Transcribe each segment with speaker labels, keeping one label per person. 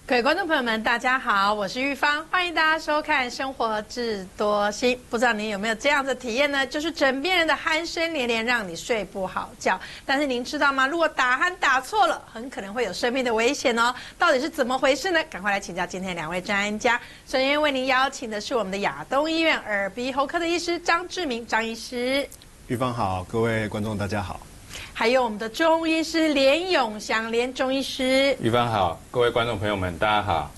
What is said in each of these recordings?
Speaker 1: 各位观众朋友们，大家好，我是玉芳，欢迎大家收看《生活智多星》。不知道您有没有这样的体验呢？就是枕边人的鼾声连连，让你睡不好觉。但是您知道吗？如果打鼾打错了，很可能会有生命的危险哦。到底是怎么回事呢？赶快来请教今天两位专家。首先为您邀请的是我们的亚东医院耳鼻喉科的医师张志明张医师。
Speaker 2: 玉芳好，各位观众大家好。
Speaker 1: 还有我们的中医师连永祥连中医师。
Speaker 3: 玉芳好，各位观众朋友们大家好。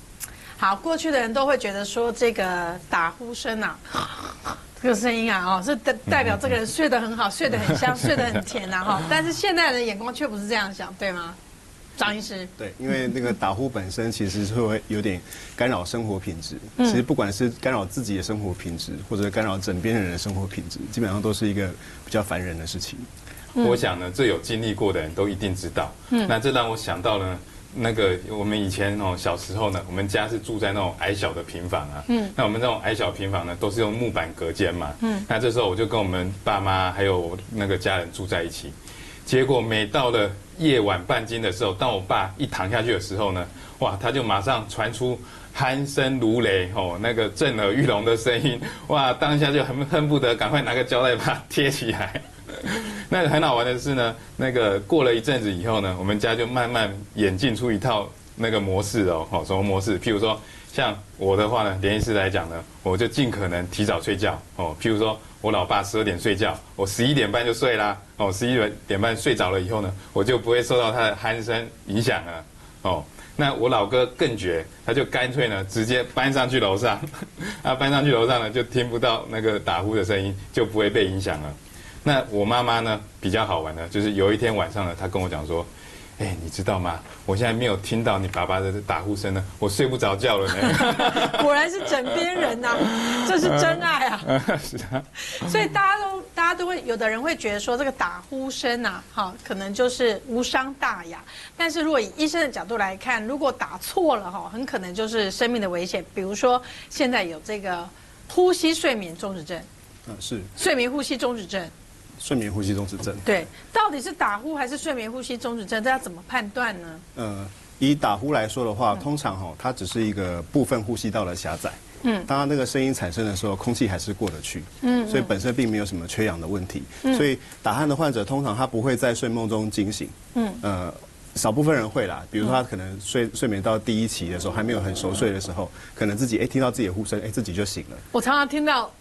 Speaker 1: 好，过去的人都会觉得说这个打呼声啊，这个声音啊，是代表这个人睡得很好，睡得很香，睡得很甜啊哈。但是现代人的眼光却不是这样想，对吗？张医师。
Speaker 2: 对，因为那个打呼本身其实是会有点干扰生活品质。其实不管是干扰自己的生活品质，或者干扰枕边人的生活品质，基本上都是一个比较烦人的事情。
Speaker 3: 我想呢，这有经历过的人都一定知道。那这让我想到呢，那个我们以前小时候呢，我们家是住在那种矮小的平房啊。那我们这种矮小平房呢，都是用木板隔间嘛。那这时候我就跟我们爸妈还有我那个家人住在一起。结果每到了夜晚半更的时候，当我爸一躺下去的时候呢，哇，他就马上传出鼾声如雷那个震耳欲聋的声音，哇，当下就恨不得赶快拿个胶带把它贴起来。那很好玩的是呢，那个过了一阵子以后呢，我们家就慢慢演进出一套那个模式什么模式？譬如说，像我的话呢，连医师来讲呢，我就尽可能提早睡觉譬如说我老爸12点睡觉，我11点半就睡啦11点半睡着了以后呢，我就不会受到他的鼾声影响了那我老哥更绝，他就干脆呢直接搬上去楼上，搬上去楼上呢就听不到那个打呼的声音，就不会被影响了。那我妈妈呢比较好玩的，就是有一天晚上呢，她跟我讲说，你知道吗？我现在没有听到你爸爸的打呼声呢，我睡不着觉了呢。
Speaker 1: 果然是枕边人呐，这是真爱啊！
Speaker 3: 是啊。
Speaker 1: 所以大家都会，有的人会觉得说这个打呼声啊，可能就是无伤大雅。但是如果以医生的角度来看，如果打错了很可能就是生命的危险。比如说现在有这个呼吸睡眠中止症，
Speaker 2: 是
Speaker 1: 睡眠呼吸中止症。
Speaker 2: 睡眠呼吸中止症，
Speaker 1: 对，到底是打呼还是睡眠呼吸中止症？这要怎么判断呢？
Speaker 2: 以打呼来说的话，通常它只是一个部分呼吸道的狭窄。当它那个声音产生的时候，空气还是过得去。所以本身并没有什么缺氧的问题。所以打鼾的患者通常他不会在睡梦中惊醒。少部分人会啦，比如说他可能睡眠到第1期的时候，还没有很熟睡的时候，可能自己听到自己的呼声，自己就醒了。
Speaker 1: 我常常听到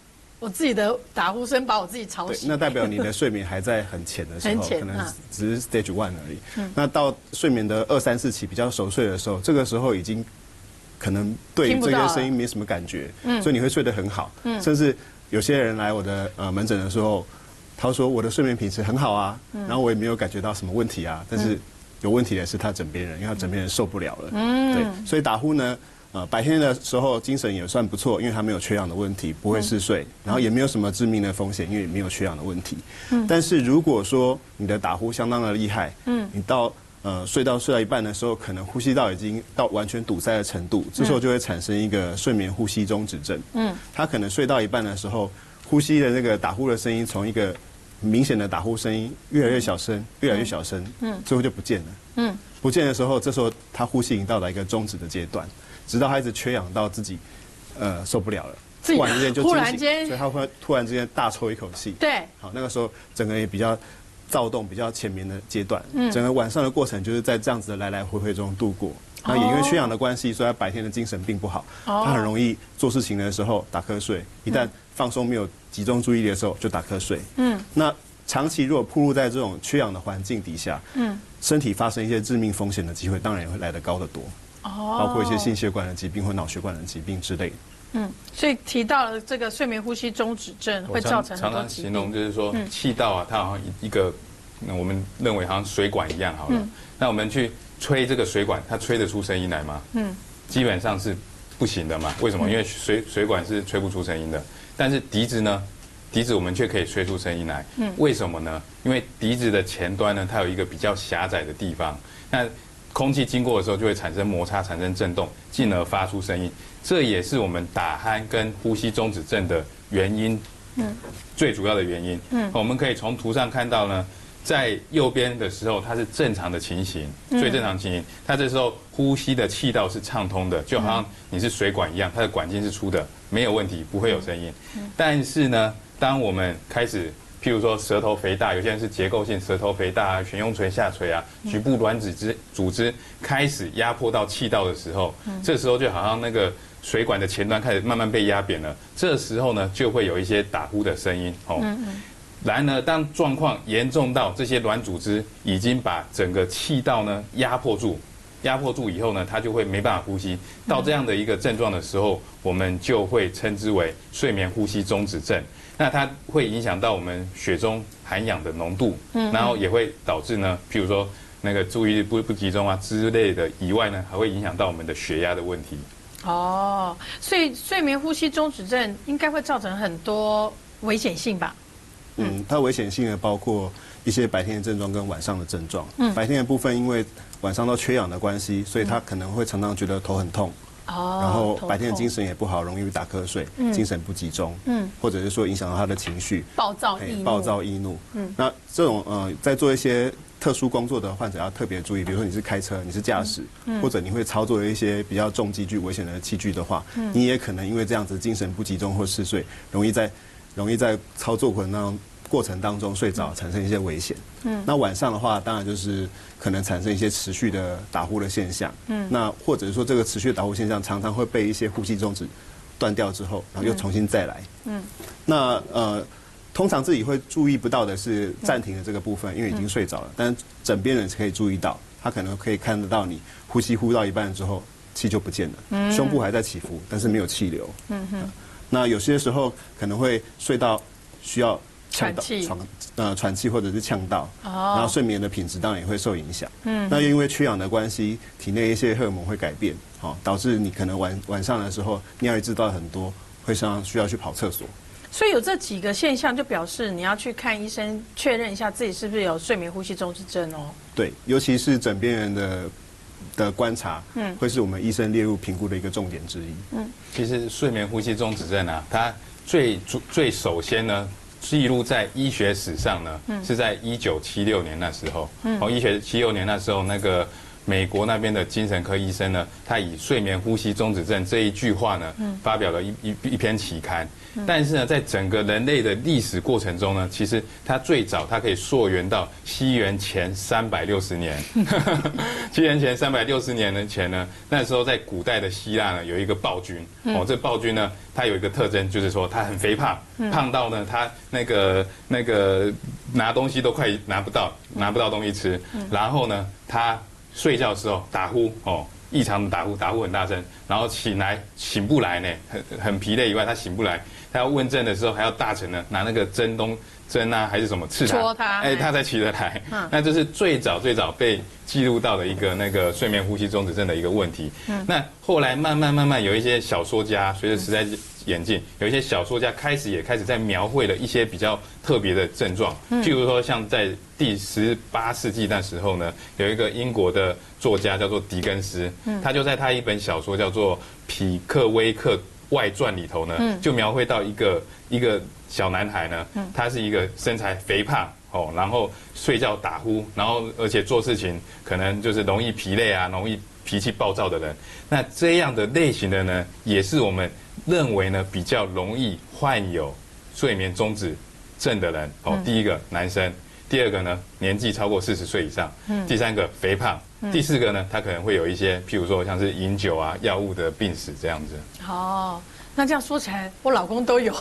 Speaker 1: 我自己的打呼声把我自己吵醒，
Speaker 2: 那代表你的睡眠还在很浅的时候，可能只是 stage 1而已。那到睡眠的2、3、4期比较熟睡的时候，这个时候已经可能对这些声音没什么感觉，所以你会睡得很好。甚至有些人来我的门诊的时候，他说我的睡眠品质很好啊，然后我也没有感觉到什么问题啊，但是有问题的是他枕边人，因为他枕边人受不了了。对，所以打呼呢。白天的时候精神也算不错，因为他没有缺氧的问题，不会嗜睡，然后也没有什么致命的风险，因为没有缺氧的问题。但是如果说你的打呼相当的厉害，你到睡到一半的时候，可能呼吸道已经到完全堵塞的程度，这时候就会产生一个睡眠呼吸中止症。他可能睡到一半的时候，呼吸的那个打呼的声音从一个明显的打呼声音越来越小声，越来越小声，最后就不见了。不见的时候，这时候他呼吸已经到了一个终止的阶段。直到他一直缺氧到自己，受不了了，突然之间就惊醒，所以他会突然之间大抽一口气。
Speaker 1: 对，
Speaker 2: 好，那个时候整个也比较躁动、比较浅眠的阶段。整个晚上的过程就是在这样子的来来回回中度过。那也因为缺氧的关系，所以他白天的精神并不好，他很容易做事情的时候打瞌睡，一旦放松没有集中注意力的时候就打瞌睡。那长期如果暴露在这种缺氧的环境底下，身体发生一些致命风险的机会，当然也会来得高得多。包括一些心血管的疾病或脑血管的疾病之类的。
Speaker 1: 所以提到了这个睡眠呼吸中止症会造成很多疾病。
Speaker 3: 常常形容就是说，气道啊，它好像一个我们认为好像水管一样好了。那我们去吹这个水管，它吹得出声音来吗？基本上是不行的嘛。为什么？因为水管是吹不出声音的。但是笛子呢？笛子我们却可以吹出声音来。为什么呢？因为笛子的前端呢，它有一个比较狭窄的地方。那空气经过的时候就会产生摩擦，产生震动，进而发出声音。这也是我们打鼾跟呼吸中止症的原因，最主要的原因。我们可以从图上看到呢，在右边的时候，它是正常的情形，最正常的情形，它这时候呼吸的气道是畅通的，就好像你是水管一样，它的管径是粗的，没有问题，不会有声音。但是呢，当我们开始，譬如说舌头肥大，有些人是结构性舌头肥大啊，悬雍垂下垂啊，局部软组织开始压迫到气道的时候，这时候就好像那个水管的前端开始慢慢被压扁了，这时候呢就会有一些打呼的声音哦。然而，当状况严重到这些软组织已经把整个气道呢压迫住以后呢，它就会没办法呼吸。到这样的一个症状的时候，我们就会称之为睡眠呼吸中止症。那它会影响到我们血中含氧的浓度，然后也会导致呢，譬如说那个注意力不集中啊之类的以外呢，还会影响到我们的血压的问题。
Speaker 1: 哦，所以睡眠呼吸中止症应该会造成很多危险性吧？
Speaker 2: 它危险性呢包括一些白天的症状跟晚上的症状。白天的部分因为晚上都缺氧的关系，所以他可能会常常觉得头很痛。然后白天的精神也不好，容易打瞌睡，精神不集中，或者是说影响到他的情绪，暴躁易怒。那这种在做一些特殊工作的患者要特別注意，比如说你是开车，你是驾驶，或者你会操作一些比较重机具、危险的器具的话，你也可能因为这样子精神不集中或嗜睡，容易在操作过程当中睡着，产生一些危险。那晚上的话，当然就是可能产生一些持续的打呼的现象。那或者是说这个持续的打呼现象常常会被一些呼吸中止断掉之后，然后又重新再来。那通常自己会注意不到的是暂停的这个部分，因为已经睡着了。但枕边人可以注意到，他可能可以看得到你呼到一半之后，气就不见了，胸部还在起伏，但是没有气流。那有些时候可能会睡到需要喘气或者是呛到，然后睡眠的品质当然也会受影响。那因为缺氧的关系，体内一些荷尔蒙会改变，导致你可能晚上的时候尿液制造很多，会需要去跑厕所。
Speaker 1: 所以有这几个现象，就表示你要去看医生，确认一下自己是不是有睡眠呼吸中止症哦。对，
Speaker 2: 尤其是枕边人的观察，会是我们医生列入评估的一个重点之一。
Speaker 3: 其实睡眠呼吸中止症啊，它最首先呢，记录在医学史上呢，是在1976年那时候。1976年那时候，那个美国那边的精神科医生呢，他以睡眠呼吸中止症这一句话呢，发表了一篇期刊。但是呢，在整个人类的历史过程中呢，其实它最早它可以溯源到西元前360年。西元前360年前呢，那时候在古代的希腊呢，有一个暴君。这暴君呢，它有一个特征，就是说它很肥胖，胖到呢，它那个拿东西都快拿不到东西吃。然后呢，他睡觉的时候打呼异常的打呼很大声，然后醒不来呢，很疲累以外，他醒不来，他要问诊的时候还要大臣呢拿那个针啊还是什么刺他，他才起得来。那这是最早被记录到的一个那个睡眠呼吸中止症的一个问题。那后来慢慢有一些小说家，随着时代演进，有一些小说家也开始在描绘了一些比较特别的症状，譬如说像在第18世纪那时候呢，有一个英国的作家叫做狄更斯，他就在他一本小说叫做《匹克威克外传》里头呢，就描绘到一个小男孩呢，他是一个身材肥胖然后睡觉打呼，然后而且做事情可能就是容易疲累啊，容易脾气暴躁的人。那这样的类型的呢，也是我们认为呢比较容易患有睡眠中止症的人。第一个男生，第二个呢年纪超过40岁以上，第三个肥胖，第四个呢他可能会有一些譬如说像是饮酒啊、药物的病史这样子。
Speaker 1: 那这样说起来，我老公都有。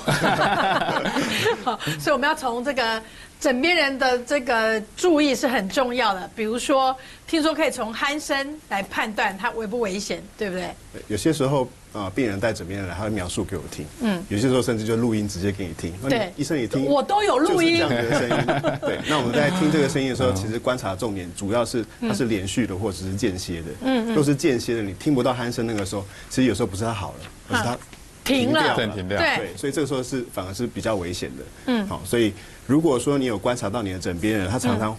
Speaker 1: 好，所以我们要从这个枕边人的这个注意是很重要的。比如说，听说可以从鼾声来判断它危不危险，对不对？
Speaker 2: 有些时候病人带枕边人来，他会描述给我听。有些时候甚至就录音直接给你听。
Speaker 1: 对，
Speaker 2: 医生也听。
Speaker 1: 我都有录音。
Speaker 2: 就是这样的声音。对，那我们在听这个声音的时候，其实观察重点主要是它是连续的或者是间歇的。若是间歇的，你听不到鼾声，那个时候其实有时候不是它好了，而是它
Speaker 1: 停掉。
Speaker 2: 对，所以这个时候反而是比较危险的。好，所以如果说你有观察到你的枕边人，他常常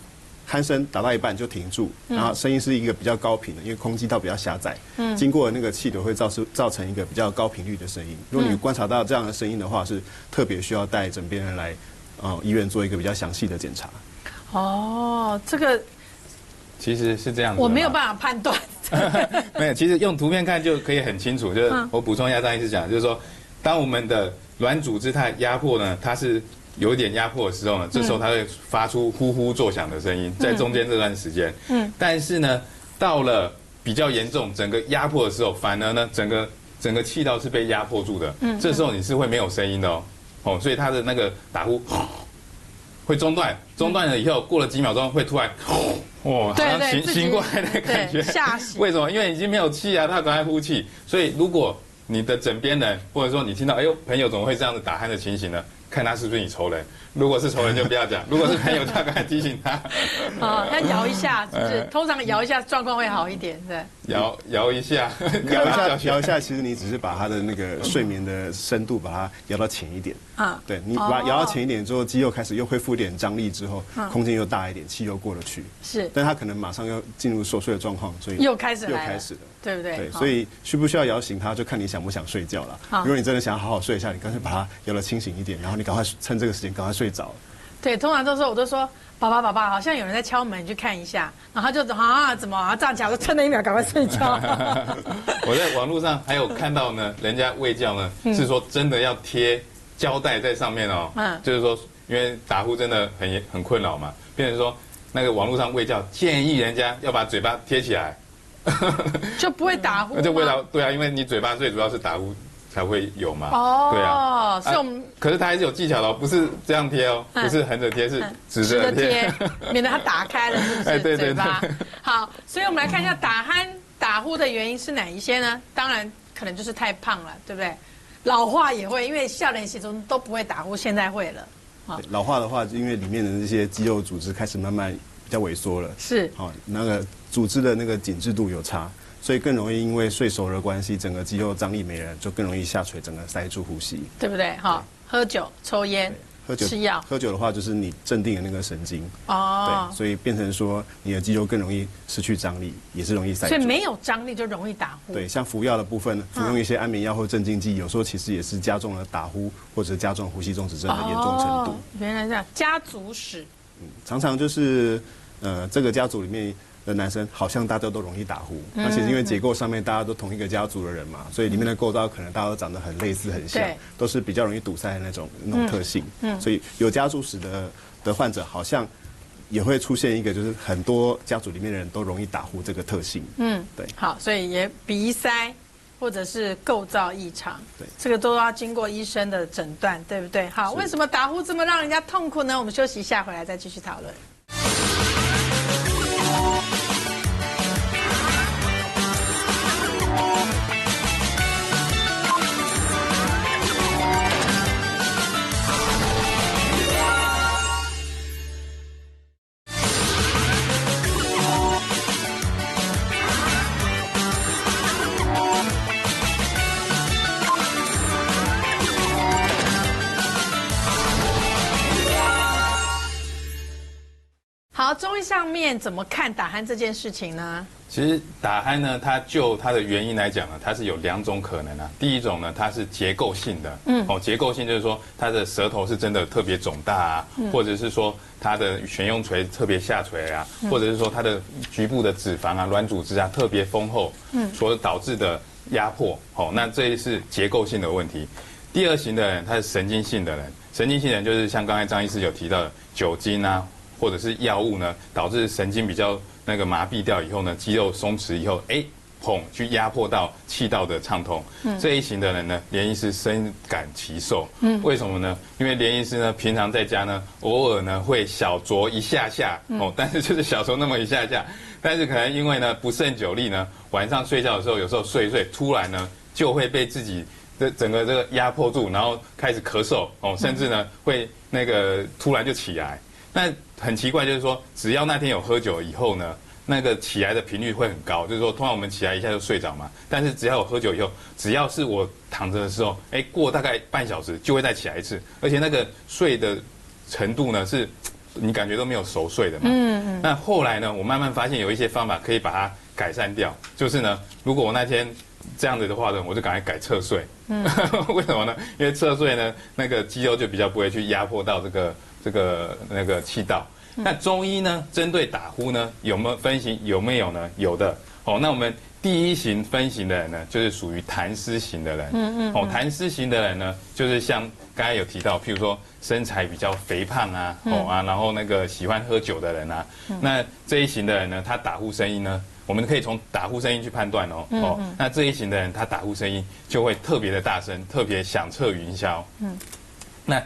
Speaker 2: 鼾声打到一半就停住，然后声音是一个比较高频的，因为空气道比较狭窄，经过那个气流会造成一个比较高频率的声音。如果你观察到这样的声音的话，是特别需要带枕边人来医院做一个比较详细的检查。
Speaker 1: 哦，这个
Speaker 3: 其实是这样子，
Speaker 1: 我没有办法判断。
Speaker 3: 没有，其实用图片看就可以很清楚。就是我补充一下张医师讲，就是说，当我们的软组织它压迫呢，它是有一点压迫的时候呢，这时候它会发出呼呼作响的声音，在中间这段时间。但是呢，到了比较严重，整个压迫的时候，反而呢，整个气道是被压迫住的。这时候你是会没有声音的哦，所以它的那个打呼会中断，中断了以后，过了几秒钟会突然。哇，好像醒过来的感觉，
Speaker 1: 吓醒。
Speaker 3: 为什么？因为已经没有气啊，他赶快呼气。所以如果你的枕边人，或者说你听到，哎呦，朋友怎么会这样子打鼾的情形呢？看他是不是你仇人。如果是仇人就不要讲，如果是朋友就要赶快提醒他。
Speaker 1: 啊，要摇一下，是不是？通常摇一下状况会好一点，对。
Speaker 3: 摇一下，
Speaker 2: 摇一下，其实你只是把他的那个睡眠的深度把它摇到浅一点。啊，对你把它摇到浅一点之后，肌肉开始又恢复一点张力之后，空间又大一点，气又过得去。
Speaker 1: 是，
Speaker 2: 但他可能马上要进入熟睡的状况，所以
Speaker 1: 又开始了，对不对？
Speaker 2: 对，所以需不需要摇醒他，就看你想不想睡觉了。如果你真的想好好睡一下，你干脆把它摇得清醒一点，然后你赶快趁这个时间赶快睡着。
Speaker 1: 对，通常我都说，爸爸，好像有人在敲门，你去看一下，然后他就怎么站起来，我就趁那一秒赶快睡觉。
Speaker 3: 我在网络上还有看到呢，人家卫教呢是说真的要贴胶带在上面哦，就是说因为打呼真的很困扰嘛，变成说那个网络上卫教建议人家要把嘴巴贴起来，
Speaker 1: 就不会打呼。
Speaker 3: 就对啊，因为你嘴巴最主要是打呼才会有嘛。
Speaker 1: 哦，
Speaker 3: 对啊，
Speaker 1: 所以我们
Speaker 3: 可是它还是有技巧的，不是这样贴哦，不是横着贴，是直着贴，
Speaker 1: 免得它打开了，是不是？
Speaker 3: 哎，对。
Speaker 1: 好，所以我们来看一下打呼的原因是哪一些呢？当然可能就是太胖了，对不对？老化也会，因为少年时中都不会打呼，现在会了。
Speaker 2: 老化的话，因为里面的这些肌肉组织开始慢慢比较萎缩了，
Speaker 1: 是，
Speaker 2: 那个组织的那个紧致度有差，所以更容易因为睡熟的关系，整个肌肉张力没了，就更容易下垂，整个塞住呼吸，
Speaker 1: 对不对？喝酒、抽烟、吃药。
Speaker 2: 喝酒的话，就是你镇定的那个神经对，所以变成说你的肌肉更容易失去张力，也是容易塞住。
Speaker 1: 所以没有张力就容易打呼。
Speaker 2: 对，像服药的部分，服用一些安眠药或镇静剂，有时候其实也是加重了打呼或者加重呼吸中止症的严重程度。
Speaker 1: 原来这样，家族史。
Speaker 2: 常常就是这个家族里面的男生好像大家都容易打呼，那其实因为结构上面大家都同一个家族的人嘛，所以里面的构造可能大家都长得很类似很像，都是比较容易堵塞的那种特性。所以有家族史的患者好像也会出现一个就是很多家族里面的人都容易打呼这个特性。对。
Speaker 1: 好，所以也鼻塞或者是构造异常，
Speaker 2: 对，
Speaker 1: 这个都要经过医生的诊断，对不对？好，为什么打呼这么让人家痛苦呢？我们休息一下，回来再继续讨论。好，中医上面怎么看打鼾这件事情呢？
Speaker 3: 其实打鼾呢，它就它的原因来讲呢，它是有2种可能啊。第一种呢，它是结构性的，结构性就是说它的舌头是真的特别肿大啊，或者是说它的悬雍垂特别下垂啊，或者是说它的局部的脂肪啊、软组织啊特别丰厚，所导致的压迫，那这是结构性的问题。第二型的人，他是神经性的人，神经性的人就是像刚才张医师有提到的酒精啊，或者是药物呢，导致神经比较那个麻痹掉以后呢，肌肉松弛以后，砰，去压迫到气道的畅通。这一型的人呢，连医师深感其受。为什么呢？因为连医师呢，平常在家呢，偶尔呢会小酌一下下，但是就是小酌那么一下下，但是可能因为呢不胜酒力呢，晚上睡觉的时候，有时候睡一睡，突然呢就会被自己的整个这个压迫住，然后开始咳嗽，甚至呢会那个突然就起来。那很奇怪，就是说，只要那天有喝酒以后呢，那个起来的频率会很高。就是说，通常我们起来一下就睡着嘛，但是只要有喝酒以后，只要是我躺着的时候，过大概半小时就会再起来一次，而且那个睡的程度呢，是你感觉都没有熟睡的嘛。那后来呢，我慢慢发现有一些方法可以把它改善掉，就是呢，如果我那天这样子的话呢，我就赶快改侧睡。为什么呢？因为侧睡呢，那个肌肉就比较不会去压迫到这个那个气道。那中医呢，针对打呼呢，有没有分型？有没有呢？有的。那我们第一型分型的人呢，就是属于痰湿型的人。痰湿型的人呢，就是像刚才有提到，譬如说身材比较肥胖啊，然后那个喜欢喝酒的人啊，那这一型的人呢，他打呼声音呢，我们可以从打呼声音去判断哦。那这一型的人，他打呼声音就会特别的大声，特别响彻云霄。那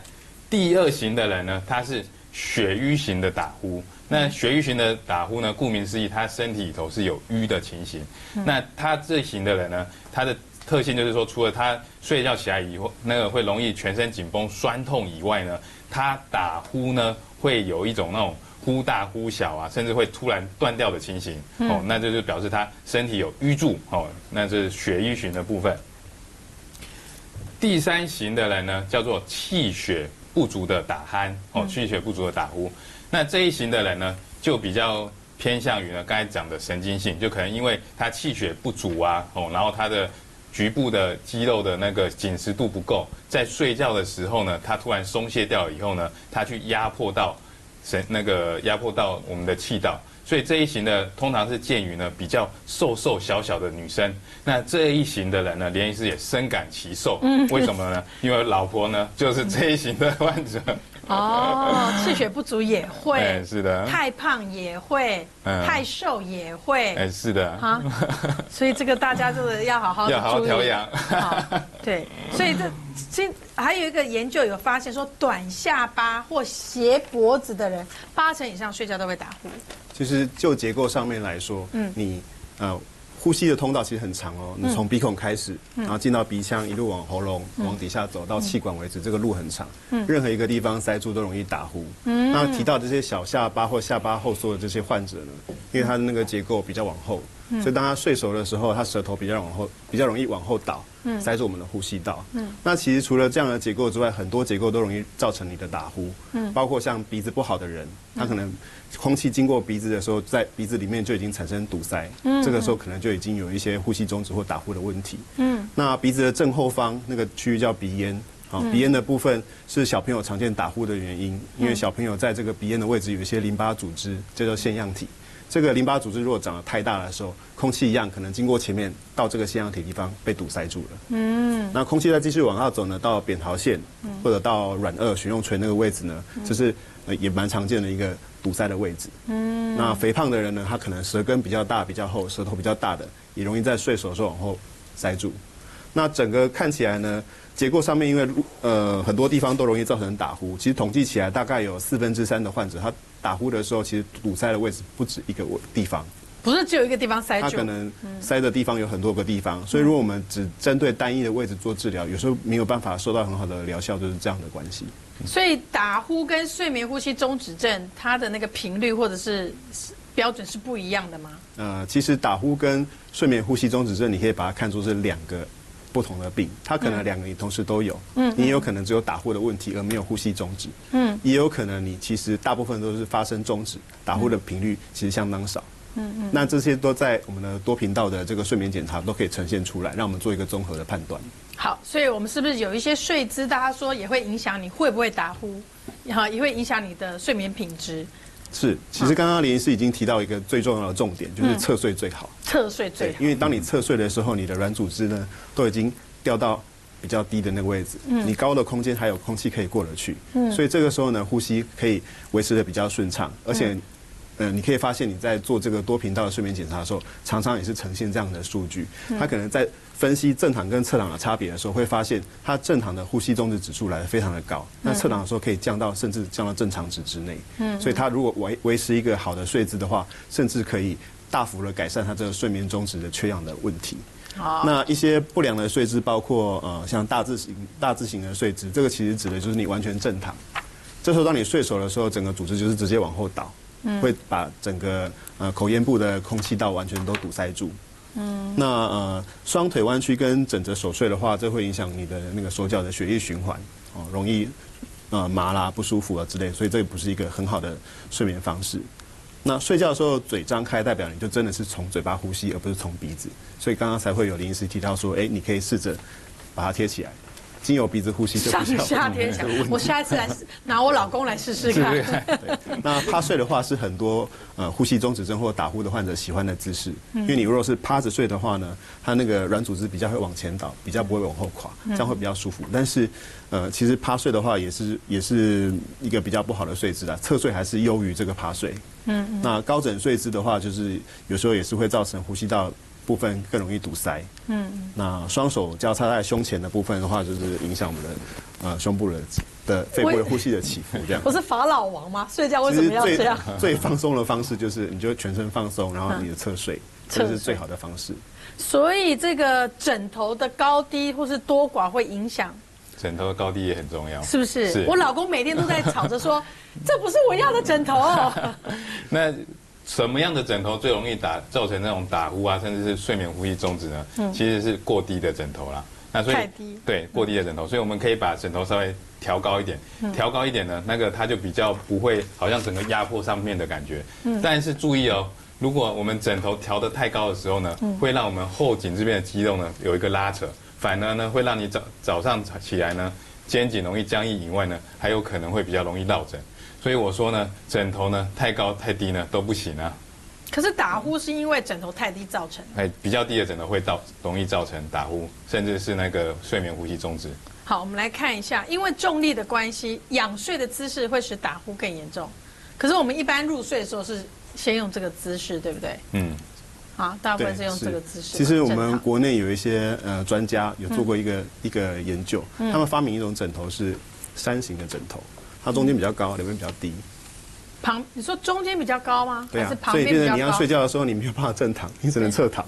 Speaker 3: 第二型的人呢，他是血瘀型的打呼。那血瘀型的打呼呢，顾名思义，他身体里头是有瘀的情形。那他这一型的人呢，他的特性就是说，除了他睡觉起来以后那个会容易全身紧绷、酸痛以外呢，他打呼呢会有一种那种忽大忽小啊，甚至会突然断掉的情形。那就是表示他身体有瘀住。那这是血瘀型的部分。第三型的人呢，叫做气血不足的打鼾。气血不足的打呼。那这一型的人呢，就比较偏向于呢刚才讲的神经性，就可能因为他气血不足啊，然后他的局部的肌肉的那个紧实度不够，在睡觉的时候呢，他突然松懈掉了以后呢，他去压迫到我们的气道，所以这一型的通常是见于呢比较瘦瘦小小的女生。那这一型的人呢，连医师也深感其受。为什么呢？因为老婆呢就是这一型的患者。
Speaker 1: 气血不足也会，
Speaker 3: 是的，
Speaker 1: 太胖也会，太瘦也会，
Speaker 3: 是的啊，
Speaker 1: 所以这个大家就是要好好
Speaker 3: 调养。
Speaker 1: 对，所以还有一个研究有发现说，短下巴或斜脖子的人，80%以上睡觉都会打呼。
Speaker 2: 其实就结构上面来说，你呼吸的通道其实很长哦，你从鼻孔开始，然后进到鼻腔，一路往喉咙，往底下走到气管为止，这个路很长。任何一个地方塞住都容易打呼。那提到这些小下巴或下巴后缩的这些患者呢，因为他的那个结构比较往后，所以当他睡熟的时候，他舌头比较容易往后倒，塞住我们的呼吸道。那其实除了这样的结构之外，很多结构都容易造成你的打呼。包括像鼻子不好的人，他可能空气经过鼻子的时候，在鼻子里面就已经产生堵塞，这个时候可能就已经有一些呼吸中止或打呼的问题。那鼻子的正后方那个区域叫鼻咽，鼻咽的部分是小朋友常见打呼的原因，因为小朋友在这个鼻咽的位置有一些淋巴组织，叫做腺样体。这个淋巴组织如果长得太大的时候，空气一样可能经过前面到这个腺样体地方被堵塞住了。那空气再继续往下走呢，到扁桃腺或者到软腭、悬雍垂那个位置呢，就是也蛮常见的一个堵塞的位置。那肥胖的人呢，他可能舌根比较大、比较厚，舌头比较大的，也容易在睡熟的时候往后塞住。那整个看起来呢，结构上面因为很多地方都容易造成打呼，其实统计起来大概有3/4的患者，他打呼的时候其实堵塞的位置不止一个地方，
Speaker 1: 不是只有一个地方塞住，
Speaker 2: 他可能塞的地方有很多个地方，所以如果我们只针对单一的位置做治疗，有时候没有办法收到很好的疗效，就是这样的关系。
Speaker 1: 所以打呼跟睡眠呼吸中止症，它的那个频率或者是标准是不一样的吗？
Speaker 2: 其实打呼跟睡眠呼吸中止症，你可以把它看作是2个不同的病，它可能2个你同时都有，你也有可能只有打呼的问题而没有呼吸中止，也有可能你其实大部分都是发生中止，打呼的频率其实相当少，那这些都在我们的多频道的这个睡眠检查都可以呈现出来，让我们做一个综合的判断。
Speaker 1: 好，所以我们是不是有一些睡姿，大家说也会影响你会不会打呼，也会影响你的睡眠品质？
Speaker 2: 是，其实刚刚林医师已经提到一个最重要的重点，就是侧睡最好。
Speaker 1: 侧睡最好，
Speaker 2: 因为当你侧睡的时候，你的软组织呢都已经掉到比较低的那个位置，你高的空间还有空气可以过得去，所以这个时候呢，呼吸可以维持的比较顺畅，而且你可以发现你在做这个多频道的睡眠检查的时候，常常也是呈现这样的数据。它可能在分析正躺跟侧躺的差别的时候，会发现它正躺的呼吸中止指数来得非常的高，那侧躺的时候可以甚至降到正常值之内。所以它如果维持一个好的睡姿的话，甚至可以大幅的改善它这个睡眠中止的缺氧的问题。那一些不良的睡姿包括像大字型的睡姿，这个其实指的就是你完全正躺，这时候当你睡熟的时候，整个组织就是直接往后倒。会把整个口咽部的空气道完全都堵塞住。那双腿弯曲跟枕着手睡的话，这会影响你的那个手脚的血液循环，容易麻啦、不舒服啊之类，所以这不是一个很好的睡眠方式。那睡觉的时候嘴张开，代表你就真的是从嘴巴呼吸，而不是从鼻子。所以刚刚才会有林医师提到说，你可以试着把它贴起来。经由鼻子呼吸就比较
Speaker 1: 上下天想，我下一次来拿我老公来试试看。
Speaker 2: 对，那趴睡的话是很多呼吸中止症或打呼的患者喜欢的姿势，因为你如果是趴着睡的话呢，它那个软组织比较会往前倒，比较不会往后垮，这样会比较舒服。但是其实趴睡的话也是一个比较不好的睡姿啦，侧睡还是优于这个趴睡。那高枕睡姿的话，就是有时候也是会造成呼吸道部分更容易堵塞。那双手交叉在胸前的部分的话，就是影响我们的胸部的肺部的呼吸的起伏。这样。
Speaker 1: 我是法老王吗？睡觉为什么要这样？
Speaker 2: 最放松的方式就是你就全身放松，然后你的侧睡，这是最好的方式。
Speaker 1: 所以这个枕头的高低或是多寡会影响。
Speaker 3: 枕头的高低也很重要，
Speaker 1: 是不是？是我老公每天都在吵着说，这不是我要的枕头。
Speaker 3: 那什么样的枕头最容易造成那种打呼啊，甚至是睡眠呼吸中止呢？其实是过低的枕头啦。那所以
Speaker 1: 太低，
Speaker 3: 对，过低的枕头，所以我们可以把枕头稍微调高一点，调高一点呢，那个它就比较不会好像整个压迫上面的感觉。但是注意哦，如果我们枕头调得太高的时候呢，会让我们后颈这边的肌肉呢有一个拉扯。反而呢，会让你早上起来呢，肩颈容易僵硬以外呢，还有可能会比较容易落枕。所以我说呢，枕头呢太高太低呢都不行啊。
Speaker 1: 可是打呼是因为枕头太低造成？
Speaker 3: 比较低的枕头会容易造成打呼，甚至是那个睡眠呼吸中止。
Speaker 1: 好，我们来看一下，因为重力的关系，仰睡的姿势会使打呼更严重。可是我们一般入睡的时候是先用这个姿势，对不对？好，大部分是用这个姿势。
Speaker 2: 其实我们国内有一些专家有做过一个研究，他们发明一种枕头是山形的枕头，它中间比较高，两边比较低。
Speaker 1: 你说中间比较高吗？
Speaker 2: 对啊，
Speaker 1: 还是旁边比较高？
Speaker 2: 所以变成你要睡觉的时候，你没有办法正躺，你只能侧躺。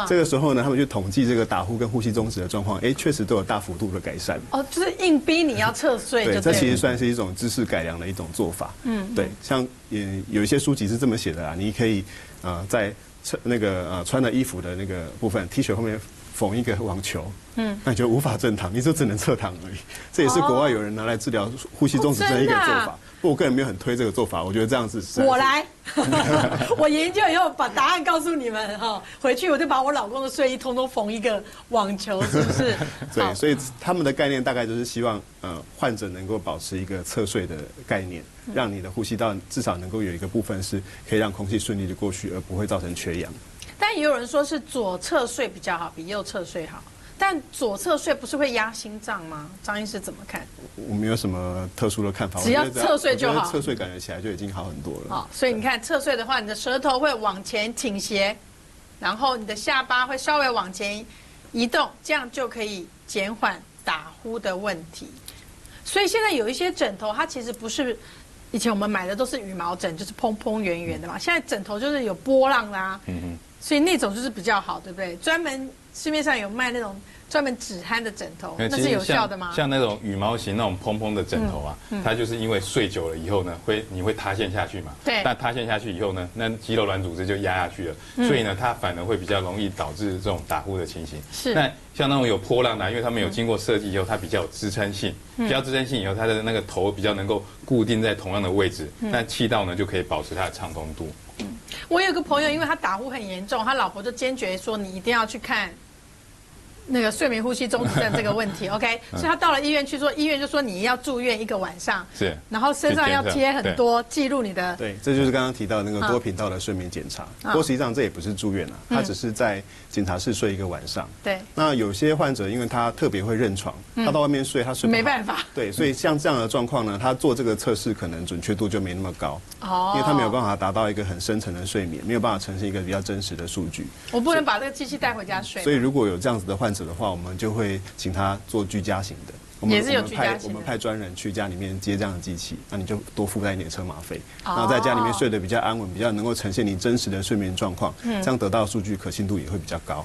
Speaker 2: 这个时候呢，他们去统计这个打呼跟呼吸中止的状况，确实都有大幅度的改善。
Speaker 1: 哦，就是硬逼你要侧睡。
Speaker 2: 对，这其实算是一种姿势改良的一种做法。对，像有一些书籍是这么写的啦，你可以在那个穿的衣服的那个部分 T 恤后面缝一个网球，那你就无法正躺，你就只能侧躺而已。这也是国外有人拿来治疗呼吸中止症一个做法。不过我个人没有很推这个做法，我觉得这样子
Speaker 1: 我来，我研究以后把答案告诉你们哈，回去我就把我老公的睡衣通通缝一个网球，是不是？
Speaker 2: 对，所以他们的概念大概就是希望患者能够保持一个侧睡的概念，让你的呼吸道至少能够有一个部分是可以让空气顺利的过去，而不会造成缺氧。
Speaker 1: 但也有人说是左侧睡比较好，比右侧睡好。但左侧睡不是会压心脏吗？张医师怎么看？
Speaker 2: 我没有什么特殊的看法，
Speaker 1: 只要侧睡就好。
Speaker 2: 侧睡感觉起来就已经好很多了。
Speaker 1: 好，所以你看侧睡的话，你的舌头会往前倾斜，然后你的下巴会稍微往前移动，这样就可以减缓打呼的问题。所以现在有一些枕头，它其实不是以前我们买的都是羽毛枕，就是蓬蓬圆圆的嘛。现在枕头就是有波浪啦，所以那种就是比较好，对不对？专门市面上有卖那种专门止鼾的枕头，那是有效的吗？
Speaker 3: 像那种羽毛型那种蓬蓬的枕头啊，它就是因为睡久了以后呢，你会塌陷下去嘛。
Speaker 1: 对。
Speaker 3: 那塌陷下去以后呢，那肌肉软组织就压下去了，所以呢，它反而会比较容易导致这种打呼的情形。
Speaker 1: 是。
Speaker 3: 那像那种有波浪的，因为他们有经过设计以后，它比较有支撑性，比较支撑性以后，它的那个头比较能够固定在同样的位置，那气道呢就可以保持它的畅通度。
Speaker 1: 我有个朋友，因为他打呼很严重，他老婆就坚决说你一定要去看那个睡眠呼吸中止症这个问题，OK？所以他到了医院去，医院就说你要住院1个晚上，
Speaker 3: 是，
Speaker 1: 然后身上要贴很多记录你的。
Speaker 2: 对，这就是刚刚提到的那个多频道的睡眠检查。不过实际上这也不是住院啊，他只是在检查室睡1个晚上。
Speaker 1: 对。
Speaker 2: 那有些患者因为他特别会认床，他到外面睡，他睡不好，
Speaker 1: 没办法。
Speaker 2: 对，所以像这样的状况呢，他做这个测试可能准确度就没那么高。
Speaker 1: 哦。
Speaker 2: 因为他没有办法达到一个很深层的睡眠，没有办法呈现一个比较真实的数据。
Speaker 1: 我不能把这个机器带回家睡。
Speaker 2: 所以如果有这样子的患者的话，我们就会请他做居家型的，
Speaker 1: 也是有居家型的。
Speaker 2: 我们派专人去家里面接这样的机器，那你就多负担一点车马费，然后在家里面睡得比较安稳，比较能够呈现你真实的睡眠状况，这样得到的数据可信度也会比较高。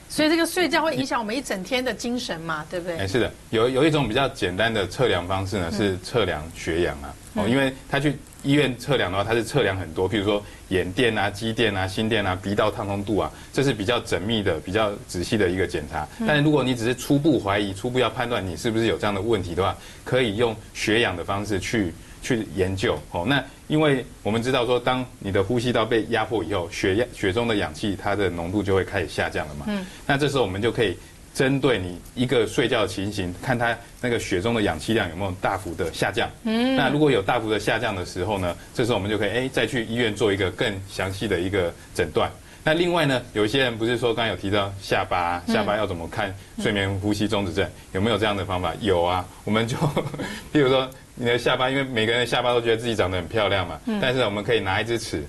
Speaker 1: 所以这个睡觉会影响我们一整天的精神嘛，对不对？
Speaker 3: 是的，有一种比较简单的测量方式呢，是测量血氧啊。因为他去医院测量的话，它是测量很多，譬如说眼电啊、肌电啊、心电啊、鼻道畅通度啊，这是比较缜密的、比较仔细的一个检查。但是如果你只是初步怀疑、初步要判断你是不是有这样的问题的话，可以用血氧的方式去研究。那因为我们知道说，当你的呼吸道被压迫以后，血中的氧气它的浓度就会开始下降了嘛。那这时候我们就可以针对你一个睡觉的情形，看他那个血中的氧气量有没有大幅的下降。那如果有大幅的下降的时候呢，这时候我们就可以再去医院做一个更详细的一个诊断。那另外呢，有一些人不是说刚刚有提到下巴要怎么看睡眠呼吸中止症，有没有这样的方法？有啊，我们就譬如说你的下巴，因为每个人的下巴都觉得自己长得很漂亮嘛，但是我们可以拿一支尺，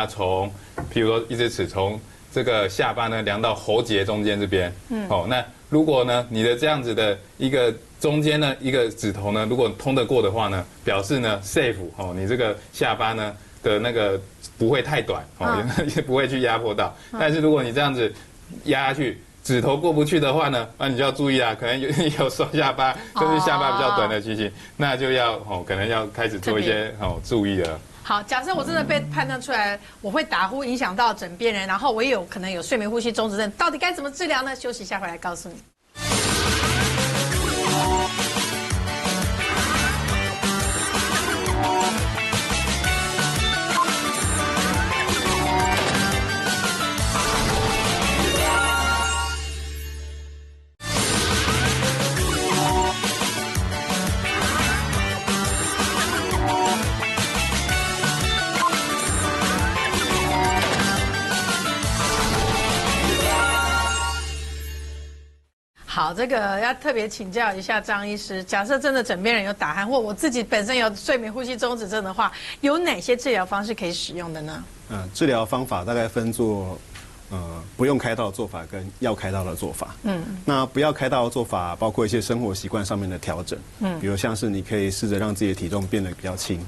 Speaker 3: 从譬如说一支尺从这个下巴呢量到喉结中间这边，那如果呢你的这样子的一个中间呢一个指头呢，如果通得过的话呢，表示呢 safe 你这个下巴呢的那个不会太短也不会去压迫到。但是如果你这样子压下去，指头过不去的话呢，那你就要注意啊，可能有双下巴，就是下巴比较短的情形，那就要可能要开始做一些注意了。
Speaker 1: 好，假设我真的被判断出来我会打呼影响到枕边人，然后我也有可能有睡眠呼吸中止症，到底该怎么治疗呢？休息一下回来告诉你。好，这个要特别请教一下张医师。假设真的枕边人有打鼾，或我自己本身有睡眠呼吸中止症的话，有哪些治疗方式可以使用的呢？
Speaker 2: 治疗方法大概分作不用开刀的做法跟要开刀的做法。那不要开刀的做法包括一些生活习惯上面的调整。比如像是你可以试着让自己的体重变得比较轻。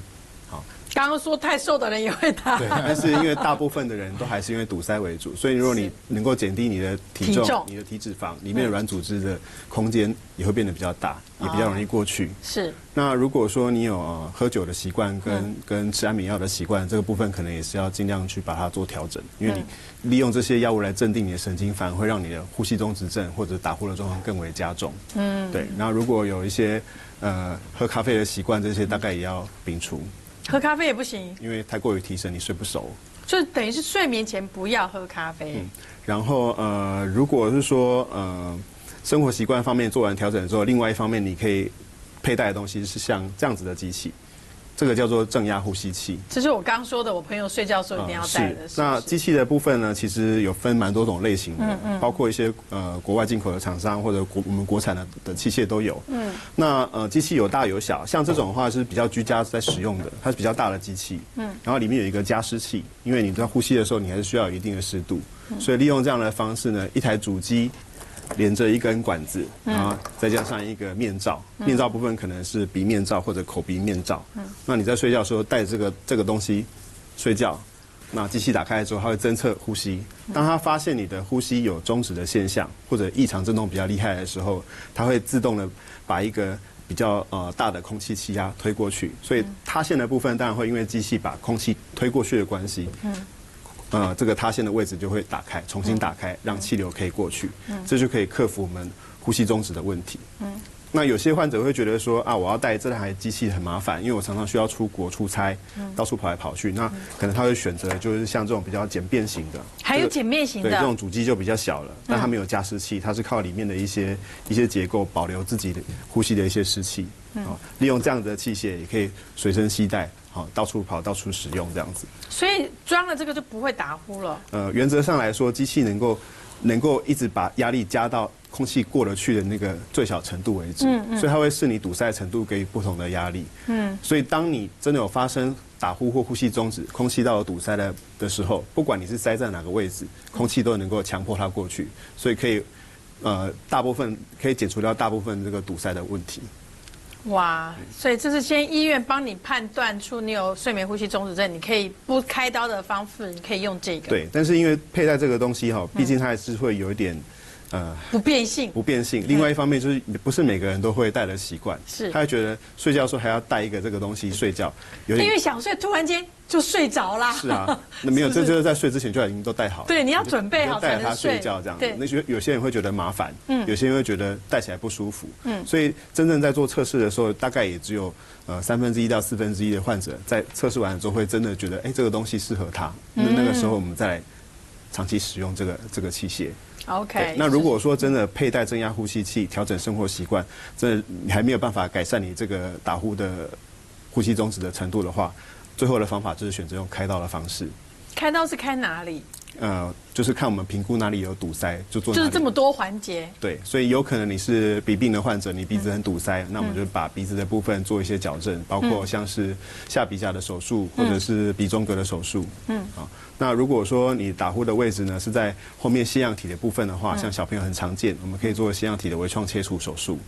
Speaker 2: 好。
Speaker 1: 刚刚说太瘦的人也会打，
Speaker 2: 对，但是因为大部分的人都还是因为堵塞为主，所以如果你能够减低你的体重、你的体脂肪，里面的软组织的空间也会变得比较大，也比较容易过去。
Speaker 1: 是。
Speaker 2: 那如果说你有喝酒的习惯跟吃安眠药的习惯，这个部分可能也是要尽量去把它做调整，因为你利用这些药物来镇定你的神经，反而会让你的呼吸中止症或者打呼的状况更为加重。对。那如果有一些喝咖啡的习惯，这些大概也要摒除。
Speaker 1: 喝咖啡也不行，
Speaker 2: 因为太过于提神，你睡不熟。
Speaker 1: 就等于是睡眠前不要喝咖啡。
Speaker 2: 然后如果是说生活习惯方面做完调整之后，另外一方面你可以佩戴的东西是像这样子的机器，这个叫做正压呼吸器。
Speaker 1: 这是我刚说的，我朋友睡觉的时候一定要带的。
Speaker 2: 那机器的部分呢，其实有分蛮多种类型的，包括一些国外进口的厂商或者我们国产的器械都有。那机器有大有小，像这种的话是比较居家在使用的，它是比较大的机器。然后里面有一个加湿器，因为你在呼吸的时候，你还是需要有一定的湿度，所以利用这样的方式呢，一台主机连着一根管子，然后再加上一个面罩，面罩部分可能是鼻面罩或者口鼻面罩。那你在睡觉的时候带这个东西睡觉，那机器打开之后，它会侦测呼吸。当它发现你的呼吸有终止的现象或者异常震动比较厉害的时候，它会自动的把一个比较大的空气气压推过去。所以塌陷的部分当然会因为机器把空气推过去的关系。这个塌陷的位置就会打开，重新打开，让气流可以过去，这就可以克服我们呼吸中止的问题。那有些患者会觉得说我要带这台机器很麻烦，因为我常常需要出国出差，到处跑来跑去。那可能他会选择就是像这种比较简便型的，
Speaker 1: 还有简便型的，
Speaker 2: 对，这种主机就比较小了，但它没有加湿器，它是靠里面的一些结构保留自己的呼吸的一些湿气。利用这样的器械也可以随身携带，到处跑到处使用这样子。所
Speaker 1: 以装了这个就不会打呼了。
Speaker 2: 原则上来说，机器能够一直把压力加到空气过得去的那个最小程度为止，所以它会视你堵塞程度给予不同的压力。所以当你真的有发生打呼或呼吸中止、空气道有堵塞的时候，不管你是塞在哪个位置，空气都能够强迫它过去，所以可以大部分可以解除掉大部分这个堵塞的问题。
Speaker 1: 哇，所以这是先医院帮你判断出你有睡眠呼吸中止症，你可以不开刀的方式，你可以用这个。
Speaker 2: 对，但是因为佩戴这个东西毕竟它还是会有一点
Speaker 1: 不变性。
Speaker 2: 另外一方面就是不是每个人都会戴的习惯，是他会觉得睡觉的时候还要带一个这个东西睡觉，
Speaker 1: 因为想睡突然间就睡着啦。
Speaker 2: 是啊，那没有，这就是在睡之前就已经都戴好了。
Speaker 1: 对，你要准备好才能
Speaker 2: 带着它睡觉这样子。那有些人会觉得麻烦，有些人会觉得戴起来不舒服，所以真正在做测试的时候，大概也只有1/3到1/4的患者在测试完之后会真的觉得，这个东西适合他，那个时候我们再来长期使用这个器械。
Speaker 1: OK，
Speaker 2: 那如果说真的佩戴正压呼吸器，调整生活习惯，真的你还没有办法改善你这个打呼的呼吸中止的程度的话，最后的方法就是选择用开刀的方式。
Speaker 1: 开刀是开哪里？
Speaker 2: 就是看我们评估哪里有堵塞，就做哪里。
Speaker 1: 就是这么多环节。
Speaker 2: 对，所以有可能你是鼻病的患者，你鼻子很堵塞，那我们就把鼻子的部分做一些矫正，包括像是下鼻甲的手术，或者是鼻中隔的手术。那如果说你打呼的位置呢是在后面腺样体的部分的话，像小朋友很常见，我们可以做腺样体的微创切除手术。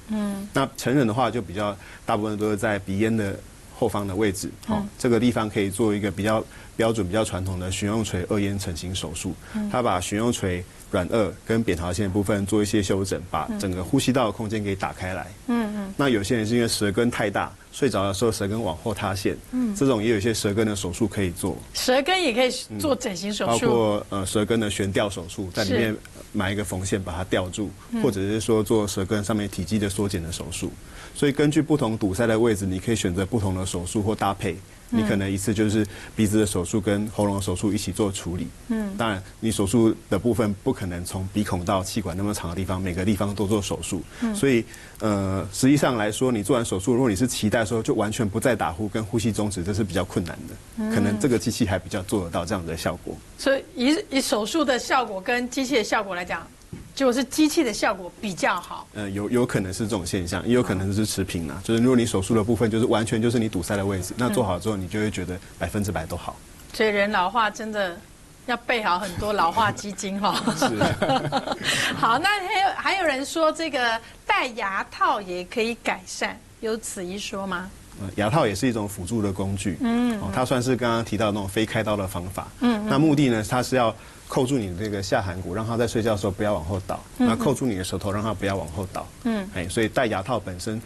Speaker 2: 那成人的话就比较大部分都是在鼻咽的后方的位置，这个地方可以做一个比较标准、比较传统的悬雍垂二咽成型手术。它把悬雍垂、软腭跟扁桃腺的部分做一些修整，把整个呼吸道的空间给打开来。那有些人是因为舌根太大，睡着的时候舌根往后塌陷，这种也有一些舌根的手术可以做。
Speaker 1: 舌根也可以做整形手术，
Speaker 2: 包括舌根的悬吊手术，在里面埋一个缝线把它吊住，或者是说做舌根上面体积的缩减的手术。所以根据不同堵塞的位置，你可以选择不同的手术或搭配。你可能一次就是鼻子的手术跟喉咙的手术一起做处理。当然你手术的部分不可能从鼻孔到气管那么长的地方，每个地方都做手术。所以实际上来说，你做完手术，如果你是期待说就完全不再打呼跟呼吸中止，这是比较困难的。可能这个机器还比较做得到这样的效果。
Speaker 1: 所以以手术的效果跟机器的效果来讲，就是机器的效果比较好。
Speaker 2: 有可能是这种现象，也有可能是持平啦。就是如果你手术的部分就是完全就是你堵塞的位置，那做好之后你就会觉得100%都好。
Speaker 1: 所以人老化真的要备好很多老化基金哈。
Speaker 2: 是。
Speaker 1: 好，那还有人说这个戴牙套也可以改善，有此一说吗？
Speaker 2: 牙套也是一种辅助的工具。它算是刚刚提到的那种非开刀的方法。那目的呢，它是要扣住你的这个下颌骨，让它在睡觉的时候不要往后倒。那扣住你的舌头，让它不要往后倒。所以戴牙套本身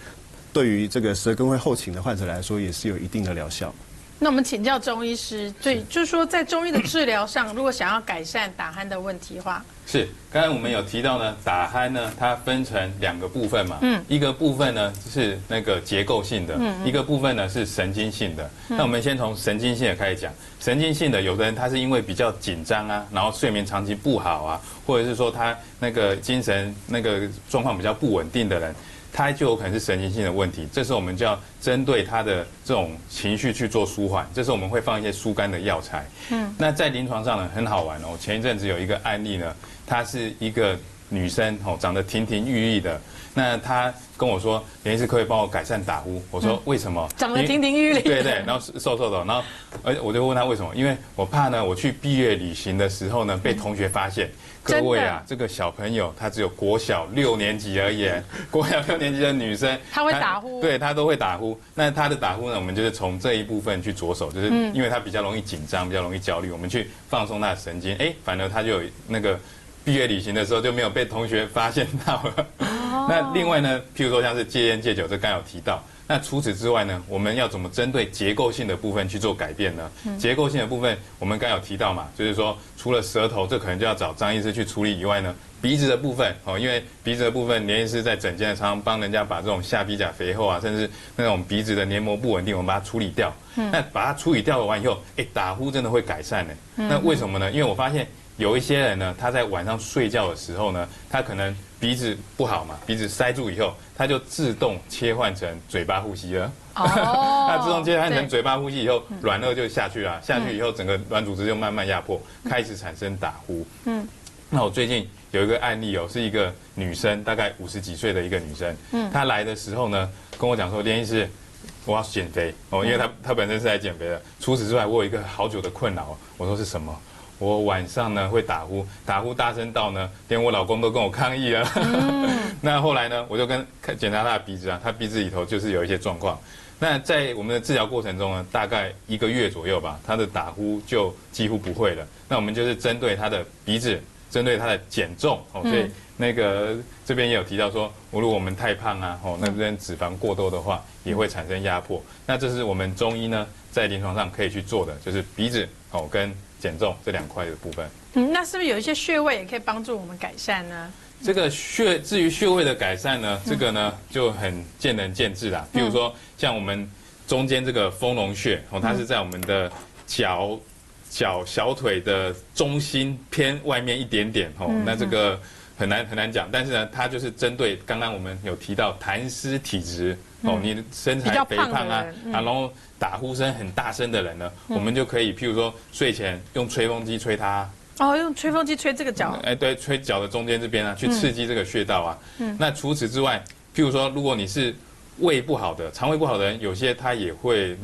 Speaker 2: 对于这个舌根会后倾的患者来说，也是有一定的疗效。
Speaker 1: 那我们请教中医师，对，就是说在中医的治疗上，如果想要改善打鼾的问题的话，
Speaker 3: 是刚才我们有提到呢，打鼾呢它分成2个部分嘛，一个部分呢是那个结构性的，一个部分呢是神经性的。那我们先从神经性的开始讲。神经性的，有的人他是因为比较紧张啊，然后睡眠长期不好啊，或者是说他那个精神那个状况比较不稳定的人，他就有可能是神经性的问题。这时候我们就要针对他的这种情绪去做舒缓，这时候我们会放一些疏肝的药材。那在临床上呢很好玩哦，前一阵子有一个案例呢，她是一个女生哦，长得亭亭玉立的。那她跟我说，连医师可以帮我改善打呼。我说为什么？
Speaker 1: 长得亭亭玉立。
Speaker 3: 对，然后瘦瘦的，然后我就问她为什么？因为我怕呢，我去毕业旅行的时候呢，被同学发现。各位啊，这个小朋友她只有国小6年级而已，国小6年级的女生，
Speaker 1: 她会打呼，
Speaker 3: 对，她都会打呼。那她的打呼呢，我们就是从这一部分去着手，就是因为她比较容易紧张，比较容易焦虑，我们去放松她的神经，反而她就有那个毕业旅行的时候就没有被同学发现到了。那另外呢，譬如说像是戒烟戒酒，这刚有提到。那除此之外呢，我们要怎么针对结构性的部分去做改变呢？结构性的部分我们刚有提到嘛，就是说除了舌头，这可能就要找张医师去处理以外呢，鼻子的部分因为鼻子的部分，连医师在诊间常常帮人家把这种下鼻甲肥厚啊，甚至那种鼻子的黏膜不稳定，我们把它处理掉。那把它处理掉完以后，打呼真的会改善呢。那为什么呢？因为我发现有一些人呢，他在晚上睡觉的时候呢，他可能鼻子不好嘛，鼻子塞住以后，他就自动切换成嘴巴呼吸了。那自动切换成嘴巴呼吸以后，软腭就下去了，下去以后，整个软组织就慢慢压迫，开始产生打呼。那我最近有一个案例是一个女生，大概50几岁的一个女生，她来的时候呢，跟我讲说，连医师，我要减肥因为她本身是来减肥的。除此之外，我有一个好久的困扰。我说是什么？我晚上呢会打呼大声到呢，连我老公都跟我抗议了。那后来呢，我就检查他的鼻子啊，他鼻子里头就是有一些状况。那在我们的治疗过程中呢，大概1个月左右吧，他的打呼就几乎不会了。那我们就是针对他的鼻子，针对他的减重所以那个这边也有提到说，如果我们太胖啊那边脂肪过多的话，也会产生压迫。那这是我们中医呢在临床上可以去做的，就是鼻子跟减重这2块的部分。
Speaker 1: 那是不是有一些穴位也可以帮助我们改善呢？
Speaker 3: 这个至于穴位的改善呢，这个呢就很见仁见智啦。比如说像我们中间这个丰隆穴它是在我们的小腿的中心偏外面一点点那这个很难讲，但是呢，它就是针对刚刚我们有提到痰湿体质哦，你身材肥胖啊，然后打呼声很大声的人呢，我们就可以譬如说睡前用吹风机吹它。
Speaker 1: 哦，用吹风机吹这个脚。
Speaker 3: 对，吹脚的中间这边啊，去刺激这个穴道啊。那除此之外，譬如说，如果你是胃不好的、肠胃不好的人，有些他也会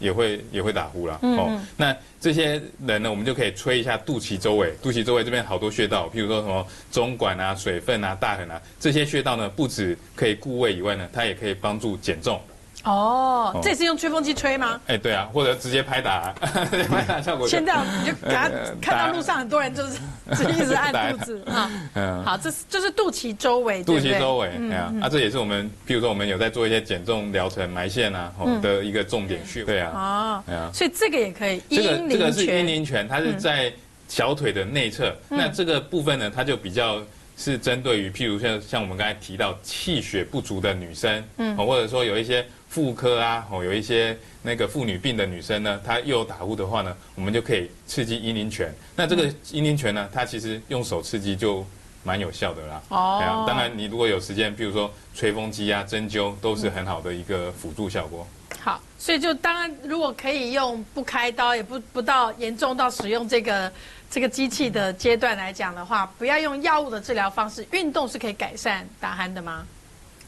Speaker 3: 也会打呼啦。哦，那这些人呢，我们就可以吹一下肚脐周围。肚脐周围这边好多穴道，譬如说什么中脘啊、水分啊、大横啊，这些穴道呢，不止可以固胃以外呢，它也可以帮助减重。
Speaker 1: 哦，这也是用吹风机吹吗？
Speaker 3: 对啊，或者直接拍打，拍打效果。
Speaker 1: 现在你就给他看到路上很多人就是一直按肚子啊。好，这是肚脐周围，
Speaker 3: 肚脐周围，这也是我们，譬如说我们有在做一些减重疗程、埋线啊的一个重点穴。对啊，
Speaker 1: 所以这个也可以。
Speaker 3: 这个是阴陵泉，它是在小腿的内侧。那这个部分呢，它就比较是针对于譬如像我们刚才提到气血不足的女生，或者说有一些妇科啊，有一些那个妇女病的女生呢，她又有打呼的话呢，我们就可以刺激阴陵泉。那这个阴陵泉呢，它其实用手刺激就蛮有效的啦。哦，当然你如果有时间，比如说吹风机啊、针灸，都是很好的一个辅助效果。
Speaker 1: 好，所以就当然如果可以用不开刀，也不到严重到使用这个机器的阶段来讲的话，不要用药物的治疗方式，运动是可以改善打鼾的吗？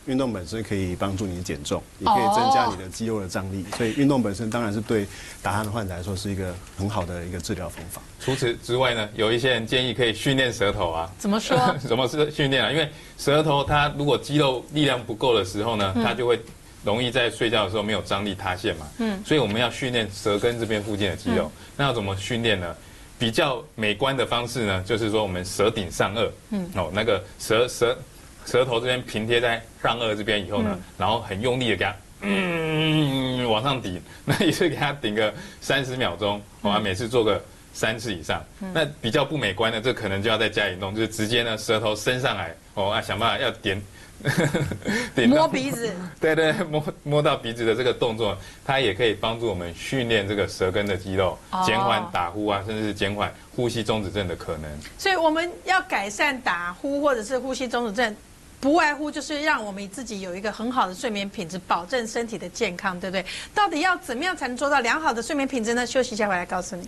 Speaker 2: 运动本身可以帮助你减重，也可以增加你的肌肉的张力，所以运动本身当然是对打鼾的患者来说是一个很好的一个治疗方法。
Speaker 3: 除此之外呢，有一些人建议可以训练舌头啊。
Speaker 1: 怎么说？
Speaker 3: 怎么是训练啊？因为舌头它如果肌肉力量不够的时候呢，它就会容易在睡觉的时候没有张力塌陷嘛。所以我们要训练舌根这边附近的肌肉。那要怎么训练呢？比较美观的方式呢，就是说我们舌顶上颚，那个舌头这边平贴在上颚这边以后呢，然后很用力的给它往上顶，那一次给它顶个30秒钟，每次做个3次以上。那比较不美观的，这可能就要在家里弄，就是直接呢舌头伸上来，想办法要点
Speaker 1: 摸鼻子，
Speaker 3: 对，摸到鼻子的这个动作，它也可以帮助我们训练这个舌根的肌肉，减缓打呼啊，甚至是减缓呼吸中止症的可能。
Speaker 1: 所以我们要改善打呼或者是呼吸中止症，不外乎就是让我们自己有一个很好的睡眠品质，保证身体的健康，对不对？到底要怎么样才能做到良好的睡眠品质呢？休息一下，回来告诉你。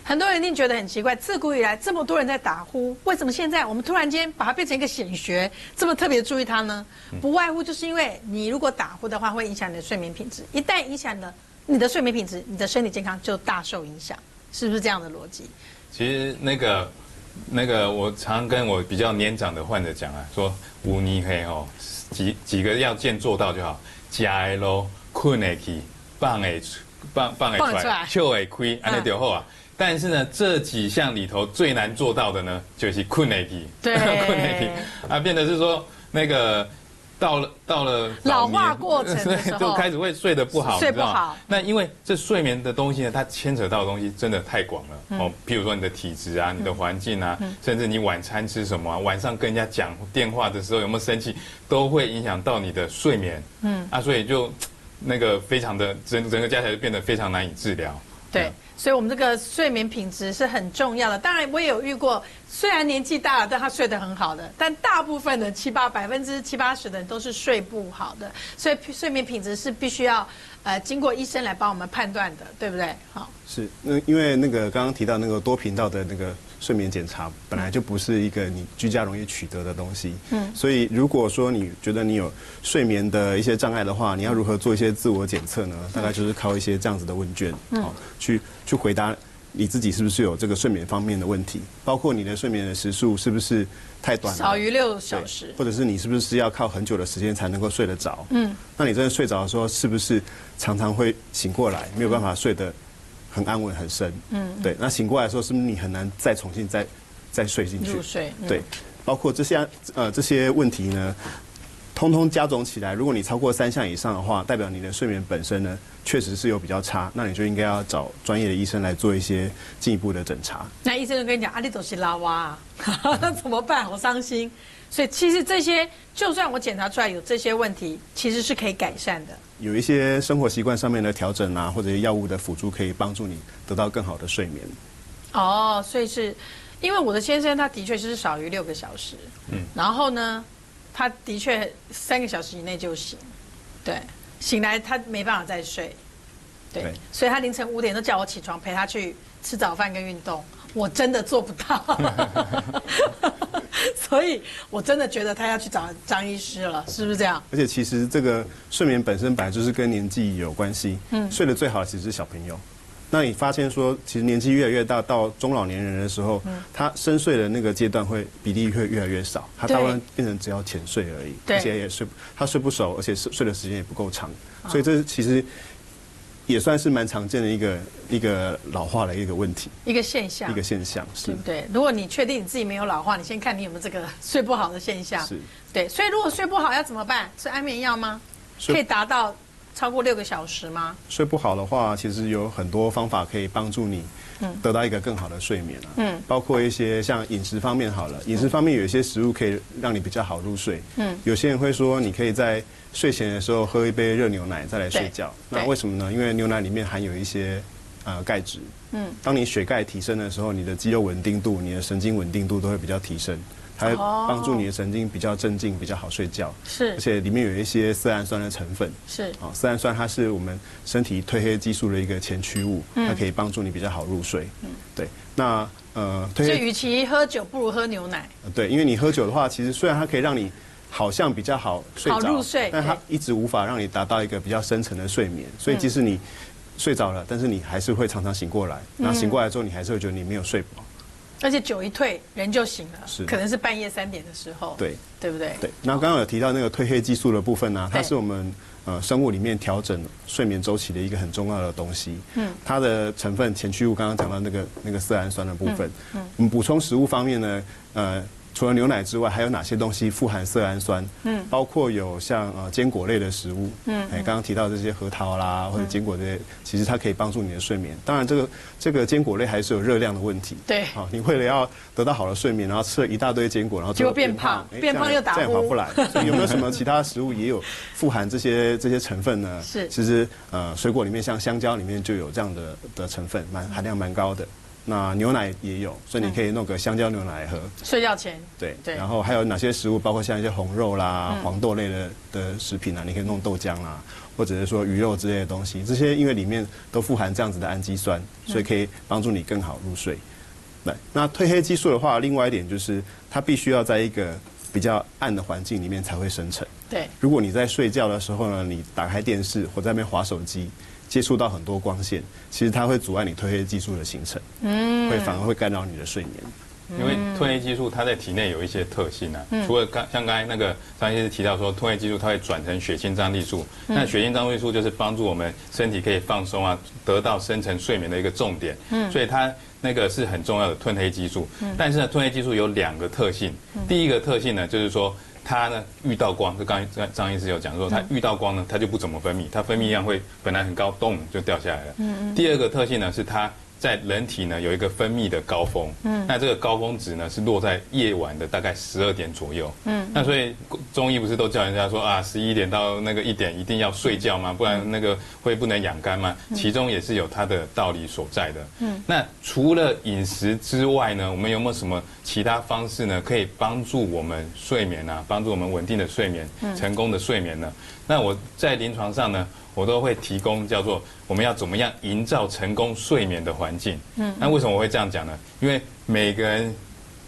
Speaker 1: 很多人一定觉得很奇怪，自古以来这么多人在打呼，为什么现在我们突然间把它变成一个显学，这么特别注意它呢？不外乎就是因为你如果打呼的话，会影响你的睡眠品质，一旦影响了你的睡眠品质，你的身体健康就大受影响，是不是这样的逻辑？
Speaker 3: 其实那个，我常跟我比较年长的患者讲啊，说有年黑几个要件做到就好，吃的咯，困的去，放的出来，笑的开，安尼就好啊。但是呢，这几项里头最难做到的呢，就是困的去，
Speaker 1: 对，
Speaker 3: 困的去啊，变得是说那个到了
Speaker 1: 老化过程的时候，
Speaker 3: 就开始会睡得不好，
Speaker 1: 睡不好。
Speaker 3: 那因为这睡眠的东西呢，它牵扯到的东西真的太广了譬如说你的体质啊，你的环境啊，甚至你晚餐吃什么啊，晚上跟人家讲电话的时候有没有生气，都会影响到你的睡眠。所以就那个非常的整个加起来就变得非常难以治疗。
Speaker 1: 对，所以我们这个睡眠品质是很重要的。当然，我也有遇过，虽然年纪大了，但他睡得很好的，但大部分的70%-80%的人都是睡不好的。所以睡眠品质是必须要经过医生来帮我们判断的，对不对？好，
Speaker 2: 是因为那个刚刚提到那个多频道的那个睡眠检查，本来就不是一个你居家容易取得的东西。所以如果说你觉得你有睡眠的一些障碍的话，你要如何做一些自我检测呢？大概就是靠一些这样子的问卷，去回答你自己是不是有这个睡眠方面的问题，包括你的睡眠的时数是不是太短了，
Speaker 1: 少于6小时，
Speaker 2: 或者是你是不是要靠很久的时间才能够睡得着？那你真的睡着的时候，是不是常常会醒过来，没有办法睡得很安稳很深？对，那醒过来的时候，是不是你很难再重新再睡进去？
Speaker 1: 入睡。
Speaker 2: 对，包括这些问题呢，通通加总起来，如果你超过3项以上的话，代表你的睡眠本身呢确实是有比较差，那你就应该要找专业的医生来做一些进一步的诊查。
Speaker 1: 那医生就跟你讲，你都是拉娃啊，那怎么办？好伤心。所以其实这些，就算我检查出来有这些问题，其实是可以改善的。
Speaker 2: 有一些生活习惯上面的调整啊，或者药物的辅助，可以帮助你得到更好的睡眠。
Speaker 1: 哦，所以是因为我的先生他的确是少于6个小时，然后呢，他的确3个小时以内就醒，对，醒来他没办法再睡，对，所以他凌晨5点都叫我起床陪他去吃早饭跟运动，我真的做不到。所以我真的觉得他要去找张医师了，是不是这样？
Speaker 2: 而且其实这个睡眠本身本来就是跟年纪有关系，睡得最好的其实是小朋友。那你发现说，其实年纪越来越大，到中老年人的时候，他深睡的那个阶段比例会越来越少，他大部分变成只要浅睡而已，而且也他睡不熟，而且睡的时间也不够长，所以这其实也算是蛮常见的一个老化的一个问题，
Speaker 1: 一个现象，
Speaker 2: 是，
Speaker 1: 对不对？如果你确定你自己没有老化，你先看你有没有这个睡不好的现象，
Speaker 2: 是，
Speaker 1: 对。所以如果睡不好要怎么办？吃安眠药吗？可以达到超过6个小时吗？
Speaker 2: 睡不好的话，其实有很多方法可以帮助你得到一个更好的睡眠啊。包括一些像饮食方面好了，饮食方面有一些食物可以让你比较好入睡。有些人会说，你可以在睡前的时候喝一杯热牛奶再来睡觉。那为什么呢？因为牛奶里面含有一些钙质。当你血钙提升的时候，你的肌肉稳定度、你的神经稳定度都会比较提升。它会帮助你的神经比较镇静，比较好睡觉。是，而且里面有一些色氨酸的成分。是，色氨酸它是我们身体褪黑激素的一个前驱物，它可以帮助你比较好入睡。对，那
Speaker 1: 所以与其喝酒，不如喝牛奶。
Speaker 2: 对，因为你喝酒的话，其实虽然它可以让你好像比较好睡着，
Speaker 1: 好入睡，
Speaker 2: 但它一直无法让你达到一个比较深层的睡眠。所以即使你睡着了，但是你还是会常常醒过来。那醒过来之后，你还是会觉得你没有睡饱。
Speaker 1: 而且酒一退，人就醒了，可能是半夜3点的时候，对不对？
Speaker 2: 对。那刚刚有提到那个褪黑激素的部分呢，它是我们生物里面调整睡眠周期的一个很重要的东西。它的成分前驱物刚刚讲到那个色氨酸的部分。我们补充食物方面呢，除了牛奶之外，还有哪些东西富含色氨酸？包括有像坚果类的食物。刚刚提到这些核桃啦，或者坚果这些，其实它可以帮助你的睡眠。当然，这个坚果类还是有热量的问题。对。好，你为了要得到好的睡眠，然后吃了一大堆坚果，然后就变胖，
Speaker 1: 变胖又打呼，
Speaker 2: 这样划不来。所以有没有什么其他食物也有富含这些成分呢？是。其实水果里面像香蕉里面就有这样的成分，含量蛮高的。那牛奶也有，所以你可以弄个香蕉牛奶来喝。
Speaker 1: 睡觉前。对。
Speaker 2: 然后还有哪些食物？包括像一些红肉啦、黄豆类的食品啊，你可以弄豆浆啦，或者是说鱼肉之类的东西。这些因为里面都富含这样子的氨基酸，所以可以帮助你更好入睡。对。那褪黑激素的话，另外一点就是它必须要在一个比较暗的环境里面才会生成。对。如果你在睡觉的时候呢，你打开电视或在那边滑手机，接触到很多光线，其实它会阻碍你褪黑激素的形成，反而会干扰你的睡眠。
Speaker 3: 因为褪黑激素它在体内有一些特性啊，除了像刚才那个张医师提到说，褪黑激素它会转成血清张力素，那血清张力素就是帮助我们身体可以放松啊，得到深层睡眠的一个重点，所以它那个是很重要的褪黑激素。但是呢，褪黑激素有2个特性，第一个特性呢就是说，它呢遇到光，就刚才张医师有讲说，它遇到光呢，它就不怎么分泌，它分泌量会本来很高，咚就掉下来了。第二个特性呢是它在人体呢有一个分泌的高峰，那这个高峰值呢是落在夜晚的大概12点左右。那所以中医不是都叫人家说啊，11点到那个1点一定要睡觉吗？不然那个会不能养肝吗？其中也是有它的道理所在的。那除了饮食之外呢，我们有没有什么其他方式呢，可以帮助我们睡眠啊，帮助我们稳定的睡眠、成功的睡眠呢？那我在临床上呢，我都会提供叫做我们要怎么样营造成功睡眠的环境。那为什么我会这样讲呢？因为每个人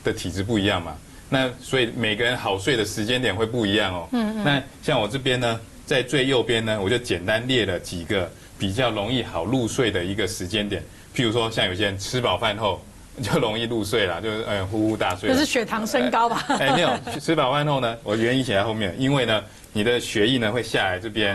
Speaker 3: 的体质不一样嘛，那所以每个人好睡的时间点会不一样哦。那像我这边呢，在最右边呢，我就简单列了几个比较容易好入睡的一个时间点。譬如说，像有些人吃饱饭后，就容易入睡啦，就是呼呼大睡。
Speaker 1: 就是血糖升高吧？
Speaker 3: 没有，吃饱饭后呢，我原因写在后面，因为呢，你的血液呢会下来这边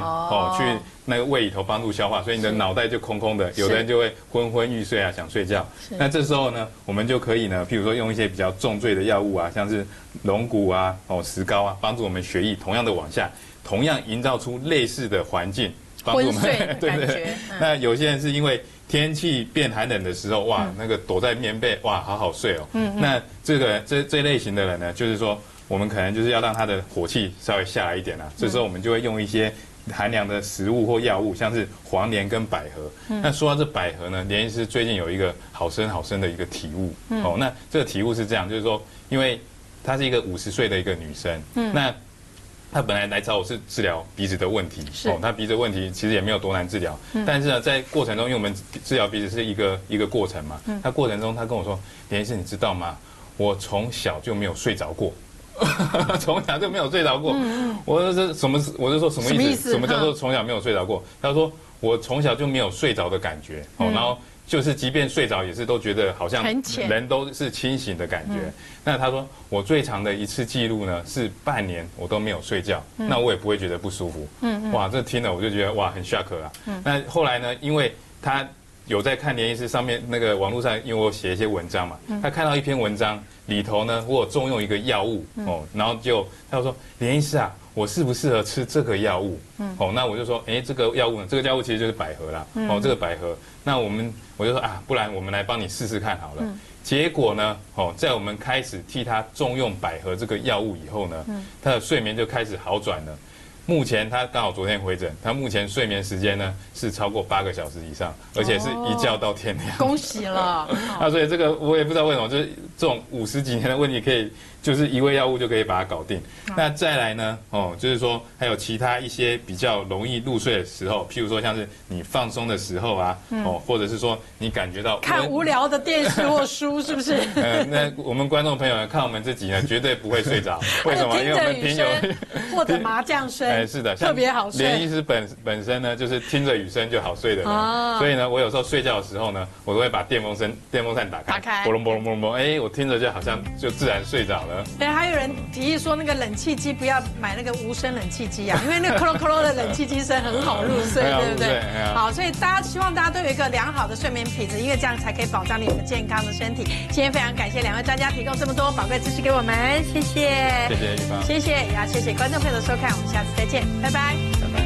Speaker 3: 去那个胃里头帮助消化，所以你的脑袋就空空的，有的人就会昏昏欲睡啊，想睡觉。那这时候呢，我们就可以呢，譬如说用一些比较重罪的药物啊，像是龙骨啊、石膏啊，帮助我们血液同样的往下，同样营造出类似的环境，帮助我们对。那有些人是因为天气变寒冷的时候，哇，那个躲在棉被，哇，好好睡哦。那这类型的人呢，就是说我们可能就是要让他的火气稍微下来一点啦。这时候我们就会用一些寒凉的食物或药物，像是黄连跟百合。那说到这百合呢，连医师最近有一个好深的一个体悟。那这个体悟是这样，就是说，因为她是一个50岁的一个女生，那她本来来找我是治疗鼻子的问题，她鼻子的问题其实也没有多难治疗，但是呢，在过程中，因为我们治疗鼻子是一个过程嘛，她过程中她跟我说，连医师你知道吗？我从小就没有睡着过。从小就没有睡着过，我就说什么？我就说什么意思？什么叫做从小没有睡着过？他说我从小就没有睡着的感觉，然后就是即便睡着也是都觉得好像人都是清醒的感觉。那他说我最长的一次记录呢是半年我都没有睡觉，那我也不会觉得不舒服。哇，这听了我就觉得哇很 shock 啊。那后来呢，因为他有在看连医师上面那个网络上，因为我写一些文章嘛，他看到一篇文章里头呢，我有重用一个药物然后他就说连医师啊，我适不适合吃这个药物？那我就说，这个药物呢，这个药物其实就是百合啦，这个百合，那我就说啊，不然我们来帮你试试看好了。结果呢，在我们开始替他重用百合这个药物以后呢，他的睡眠就开始好转了。目前他刚好昨天回诊，他目前睡眠时间呢是超过8个小时以上，而且是一觉到天亮。
Speaker 1: 恭喜了！
Speaker 3: 所以这个我也不知道为什么，就是这种50几年的问题，可以就是一味药物就可以把它搞定。那再来呢，就是说还有其他一些比较容易入睡的时候，譬如说像是你放松的时候啊，或者是说你感觉到
Speaker 1: 看无聊的电视或书，是不是？
Speaker 3: 那我们观众朋友看我们这集呢，绝对不会睡着。为什么？因为我们听有
Speaker 1: 或者麻将声。
Speaker 3: 是的，
Speaker 1: 特别好睡。
Speaker 3: 连医师本身呢，就是听着雨声就好睡的人，所以呢，我有时候睡觉的时候呢，我都会把电风扇打开，波隆波隆波隆波隆，我听着就好像就自然睡着了。
Speaker 1: 对，还有人提议说那个冷气机不要买那个无声冷气机啊，因为那个咯咯咯的冷气机声很好入睡，对不对？好，所以希望大家都有一个良好的睡眠品质，因为这样才可以保障你有个健康的身体。今天非常感谢2位专家提供这么多宝贵知识给我们，谢谢，
Speaker 3: 谢谢玉芳，
Speaker 1: 谢谢，也要谢谢观众朋友的收看，我们下次再见，拜拜，
Speaker 3: 拜拜。